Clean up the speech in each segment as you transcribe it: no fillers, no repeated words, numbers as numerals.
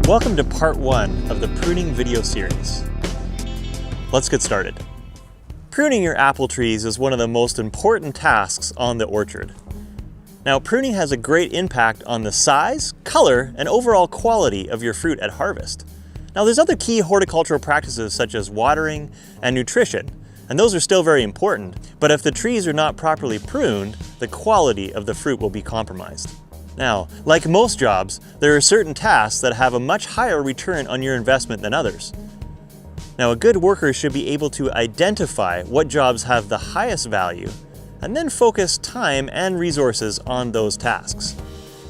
Welcome to part 1 of the pruning video series. Let's get started. Pruning your apple trees is one of the most important tasks on the orchard. Now, pruning has a great impact on the size, color, and overall quality of your fruit at harvest. Now, there's other key horticultural practices such as watering and nutrition, and those are still very important, but if the trees are not properly pruned, the quality of the fruit will be compromised. Now, like most jobs, there are certain tasks that have a much higher return on your investment than others. Now, a good worker should be able to identify what jobs have the highest value and then focus time and resources on those tasks.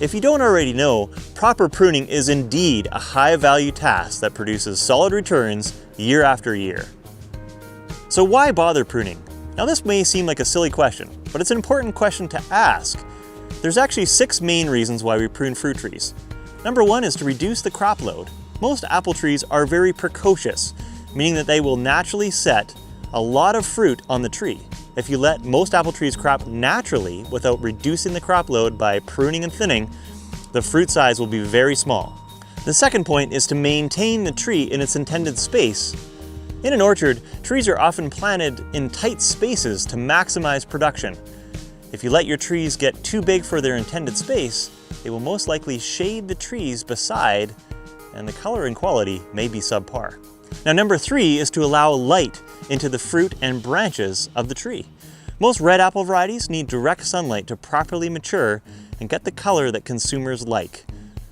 If you don't already know, proper pruning is indeed a high-value task that produces solid returns year after year. So why bother pruning? Now, this may seem like a silly question, but it's an important question to ask. There's actually 6 main reasons why we prune fruit trees. Number 1 is to reduce the crop load. Most apple trees are very precocious, meaning that they will naturally set a lot of fruit on the tree. If you let most apple trees crop naturally without reducing the crop load by pruning and thinning, the fruit size will be very small. The second point is to maintain the tree in its intended space. In an orchard, trees are often planted in tight spaces to maximize production. If you let your trees get too big for their intended space, they will most likely shade the trees beside, and the color and quality may be subpar. Now, number 3 is to allow light into the fruit and branches of the tree. Most red apple varieties need direct sunlight to properly mature and get the color that consumers like.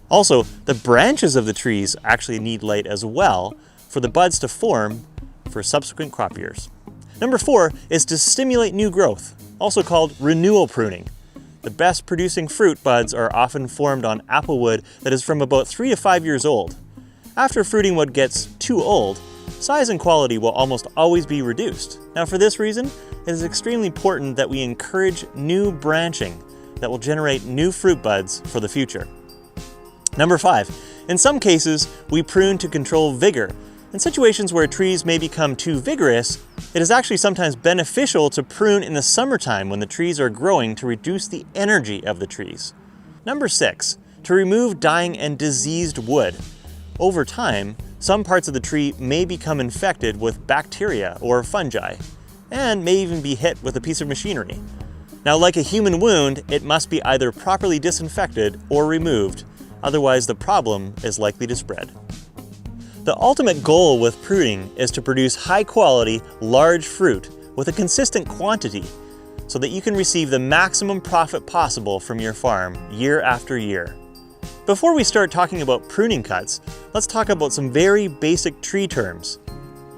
Also, the branches of the trees actually need light as well for the buds to form for subsequent crop years. Number 4 is to stimulate new growth, also called renewal pruning. The best producing fruit buds are often formed on apple wood that is from about 3 to 5 years old. After fruiting wood gets too old, size and quality will almost always be reduced. Now, for this reason, it is extremely important that we encourage new branching that will generate new fruit buds for the future. Number 5, in some cases, we prune to control vigor. In situations where trees may become too vigorous, it is actually sometimes beneficial to prune in the summertime when the trees are growing to reduce the energy of the trees. Number 6, to remove dying and diseased wood. Over time, some parts of the tree may become infected with bacteria or fungi, and may even be hit with a piece of machinery. Now, like a human wound, it must be either properly disinfected or removed, otherwise the problem is likely to spread. The ultimate goal with pruning is to produce high-quality, large fruit with a consistent quantity so that you can receive the maximum profit possible from your farm year after year. Before we start talking about pruning cuts, let's talk about some very basic tree terms.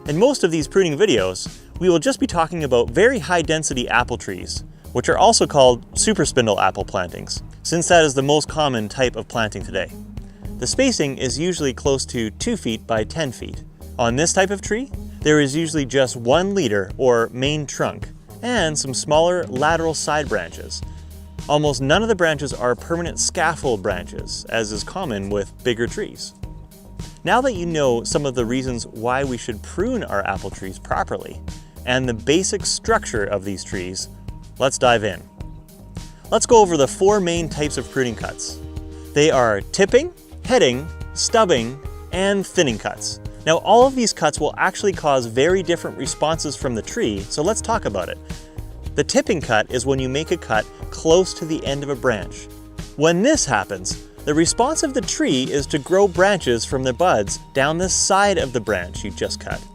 In most of these pruning videos, we will just be talking about very high-density apple trees, which are also called super spindle apple plantings, since that is the most common type of planting today. The spacing is usually close to 2 feet by 10 feet. On this type of tree, there is usually just one leader or main trunk and some smaller lateral side branches. Almost none of the branches are permanent scaffold branches, as is common with bigger trees. Now that you know some of the reasons why we should prune our apple trees properly and the basic structure of these trees, let's dive in. Let's go over the 4 main types of pruning cuts. They are tipping, heading, stubbing, and thinning cuts. Now, all of these cuts will actually cause very different responses from the tree, so let's talk about it. The tipping cut is when you make a cut close to the end of a branch. When this happens, the response of the tree is to grow branches from the buds down the side of the branch you just cut.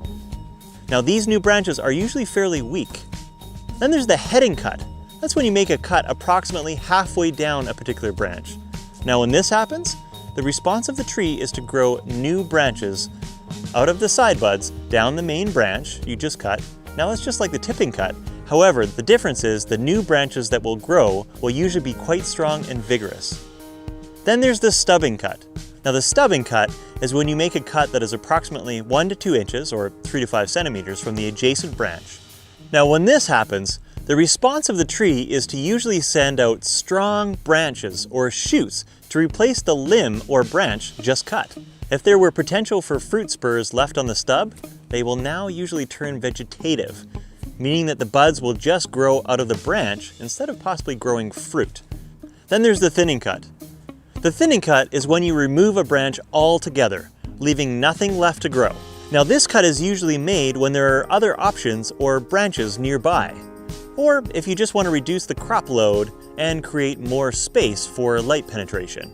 Now, these new branches are usually fairly weak. Then there's the heading cut. That's when you make a cut approximately halfway down a particular branch. Now, when this happens, the response of the tree is to grow new branches out of the side buds down the main branch you just cut. Now, that's just like the tipping cut. However, the difference is the new branches that will grow will usually be quite strong and vigorous. Then there's the stubbing cut. Now, the stubbing cut is when you make a cut that is approximately 1 to 2 inches or 3 to 5 centimeters from the adjacent branch. Now, when this happens, the response of the tree is to usually send out strong branches or shoots to replace the limb or branch just cut. If there were potential for fruit spurs left on the stub, they will now usually turn vegetative, meaning that the buds will just grow out of the branch instead of possibly growing fruit. Then there's the thinning cut. The thinning cut is when you remove a branch altogether, leaving nothing left to grow. Now this cut is usually made when there are other options or branches nearby, or if you just want to reduce the crop load and create more space for light penetration.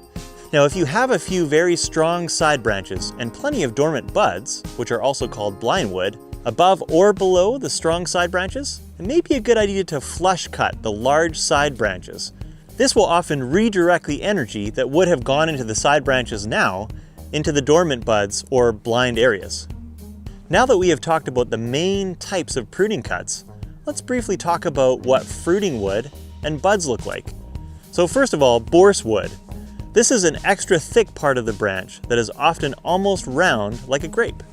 Now if you have a few very strong side branches and plenty of dormant buds, which are also called blindwood, above or below the strong side branches, it may be a good idea to flush cut the large side branches. This will often redirect the energy that would have gone into the side branches now into the dormant buds or blind areas. Now that we have talked about the main types of pruning cuts, let's briefly talk about what fruiting wood and buds look like. So first of all, Bourse wood. This is an extra thick part of the branch that is often almost round like a grape.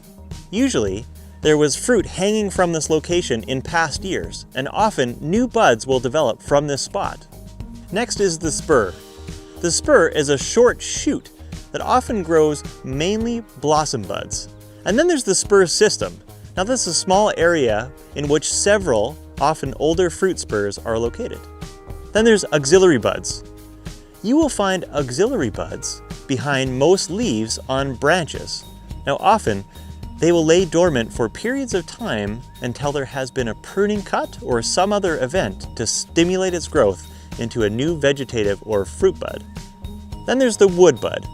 Usually, there was fruit hanging from this location in past years, and often new buds will develop from this spot. Next is the spur. The spur is a short shoot that often grows mainly blossom buds. And then there's the spur system. Now this is a small area in which several, often older fruit spurs are located. Then there's auxiliary buds. You will find auxiliary buds behind most leaves on branches. Now often, they will lay dormant for periods of time until there has been a pruning cut or some other event to stimulate its growth into a new vegetative or fruit bud. Then there's the wood bud.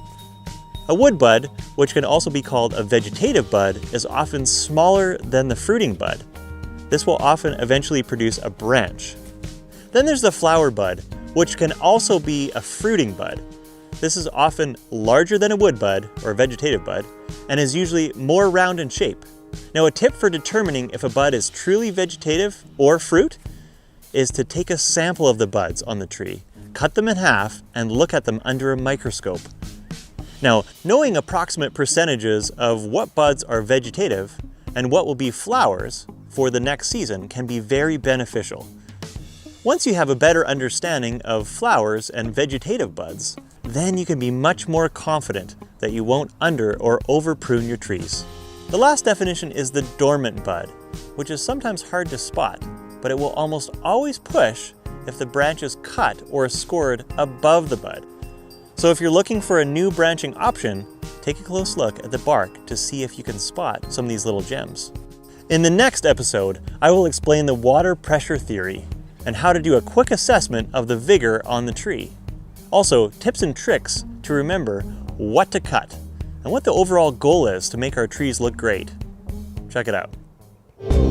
A wood bud, which can also be called a vegetative bud, is often smaller than the fruiting bud. This will often eventually produce a branch. Then there's the flower bud, which can also be a fruiting bud. This is often larger than a wood bud or vegetative bud and is usually more round in shape. Now a tip for determining if a bud is truly vegetative or fruit is to take a sample of the buds on the tree, cut them in half, and look at them under a microscope. Now, knowing approximate percentages of what buds are vegetative and what will be flowers for the next season can be very beneficial. Once you have a better understanding of flowers and vegetative buds, then you can be much more confident that you won't under or over prune your trees. The last definition is the dormant bud, which is sometimes hard to spot, but it will almost always push if the branch is cut or scored above the bud. So if you're looking for a new branching option, take a close look at the bark to see if you can spot some of these little gems. In the next episode, I will explain the water pressure theory and how to do a quick assessment of the vigor on the tree. Also, tips and tricks to remember what to cut and what the overall goal is to make our trees look great. Check it out.